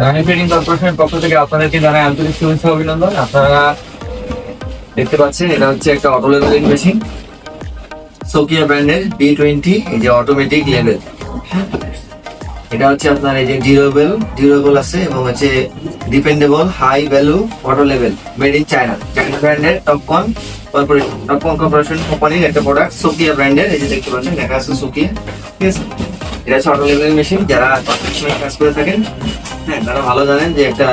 রানি trading কর্পোরেশনের পক্ষ থেকে আপনাদেরকে জানাই আন্তরিক শুভেচ্ছা অভিনন্দন। আপনারা দেখতে পাচ্ছেন এটা হচ্ছে একটা অটো লেভেলিং মেশিন, সোকিয়া ব্র্যান্ডের B20। এই যে অটোমেটিক লেভেল, এটা হচ্ছে আপনার এই যে ডিউরেবল আছে এবং হচ্ছে dependable high value auto level, made in China ব্র্যান্ডের টপকন কর্পোরেশন কোম্পানির একটা প্রোডাক্ট, সোকিয়া ব্র্যান্ডের। এই যে দেখতে পাচ্ছেন লেখা আছে সোকিয়া, ঠিক আছে। এটা হচ্ছে অটো লেভেলিং মেশিন। যারা কনস্ট্রাকশনে কাজ করে থাকেন, হ্যাঁ, তারা ভালো জানেন যে একটা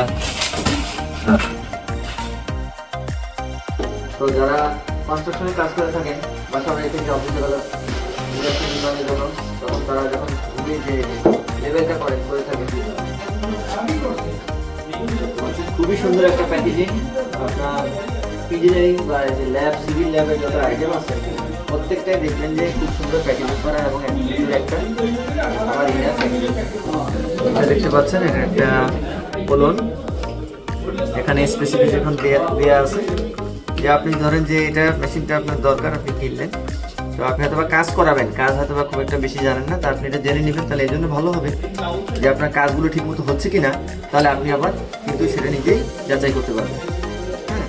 তো যারা কনস্ট্রাকশনে কাজ করে থাকেন বা সবাই থেকে অফিসে গেল নির্মাণের জন্য, তখন তারা যখন যে লেভেলটা করে থাকেন, খুবই সুন্দর একটা প্যাকেজিং। আপনার ইঞ্জিনিয়ারিং বা যে ল্যাব, সিভিল ল্যাবের যত আইটেম আছে প্রত্যেকটাই দেখবেন যে খুব সুন্দর প্যাকেজিং করা এবং একটা আমার এটা দেখতে পাচ্ছেন, এটা একটা কোলন। এখানে স্পেসিফিকেশন দেওয়া আছে যে আপনি ধরেন যে এটা মেশিনটা আপনার দরকার, আপনি কিনলেন, তো আপনি হয়তো বা কাজ করাবেন, কাজ হয়তো বা খুব একটা বেশি জানেন না, তা আপনি এটা জেনে নেবেন। তাহলে এই জন্য ভালো হবে যে আপনার কাজগুলো ঠিক মতো হচ্ছে কিনা, তাহলে আপনি আবার কিন্তু সেটা নিজেই যাচাই করতে পারবেন। হ্যাঁ,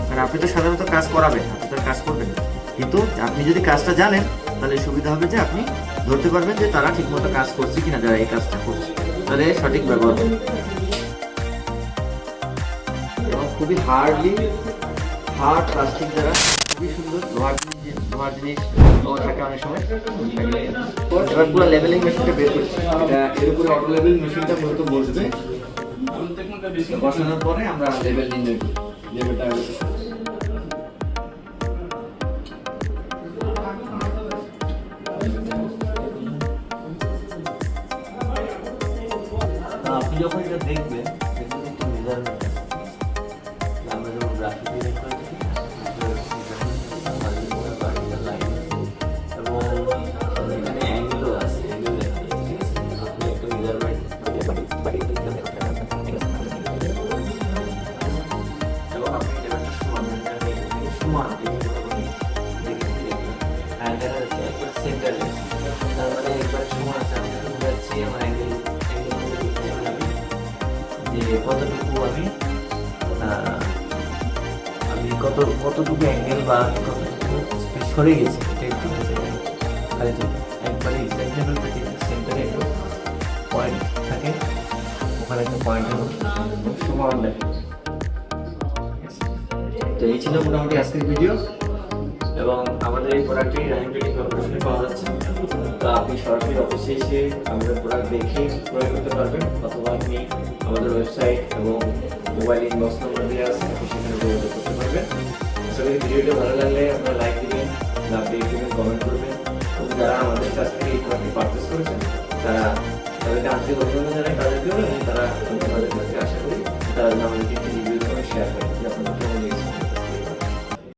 কারণ আপনি তো সাধারণত কাজ করাবেন, আপনি তো কাজ করবেন, কিন্তু আপনি যদি কাজটা জানেন তাহলে সুবিধা হবে যে আপনি ধরতে পারবেন যে তারা ঠিক মতো কাজ করছে কিনা, যারা এই কাজটা করছে, তাহলে সঠিক ব্যবহার হবে। এবং খুবই হার্ড প্লাস্টিক দ্বারা খুবই সুন্দর লোহার জিনিস থাকে অনেক সময়। এবার পুরো লেভেলিং মেশিনটা বের করছি, এটা এর উপরে অটো লেভেল মেশিনটা মূলত বসবে, বসানোর পরে আমরা লেভেল নির্ণয় করি, লেভেলটা আপনি যখন এটা দেখবেন একটু মেজারমেন্ট আছে, আমরা যখন গ্রাফিক ডিজাইন করে থাকি এবং এখানে অ্যাঙ্গেলও আছে, অ্যাঙ্গেল দেখা যাচ্ছে, ঠিক আছে। আপনি একটা মেজারমেন্ট এবং আপনি লেভেলটা সমান দেখা যাচ্ছে একবার সেন্টারে, তার মানে একবার সমান আছে। আমি যাচ্ছি আমার অ্যাঙ্গেল যে কতটুকু আমি কতটুকু অ্যাঙ্গেল বা কতটুকু স্পেস সরে গেছি, এটা একটু খালি একবারে এক্সাক্ট লেভেল থেকে সেন্টারে একটু পয়েন্ট থাকে, ওখানে একটা পয়েন্টের সমান লাগে। তো এই ছিল মোটামুটি আজকের ভিডিও, এবং আমাদের এই প্রোডাক্টটি রাহিম ট্রেডিং কর্পোরেশনে পাওয়া যাচ্ছে। তো আপনি সরাসরি অফিসে এসে আমাদের প্রোডাক্ট দেখে ক্রয় করতে পারবেন, অথবা আপনি আমাদের ওয়েবসাইট এবং মোবাইল ইনবক্স নাম্বার দেওয়া আছে, আপনি সেখানে যোগাযোগ করতে পারবেন। আসলে ভিডিওটা ভালো লাগলে আপনারা লাইক দিবেন, লাভ দিয়ে দিবেন, কমেন্ট করবেন, এবং যারা আমাদের কাছ থেকে এই প্রোডাক্টটি পারচেস করেছেন তাদেরকে আন্তরিক অভিনন্দন জানাই তাদেরকেও, এবং তারা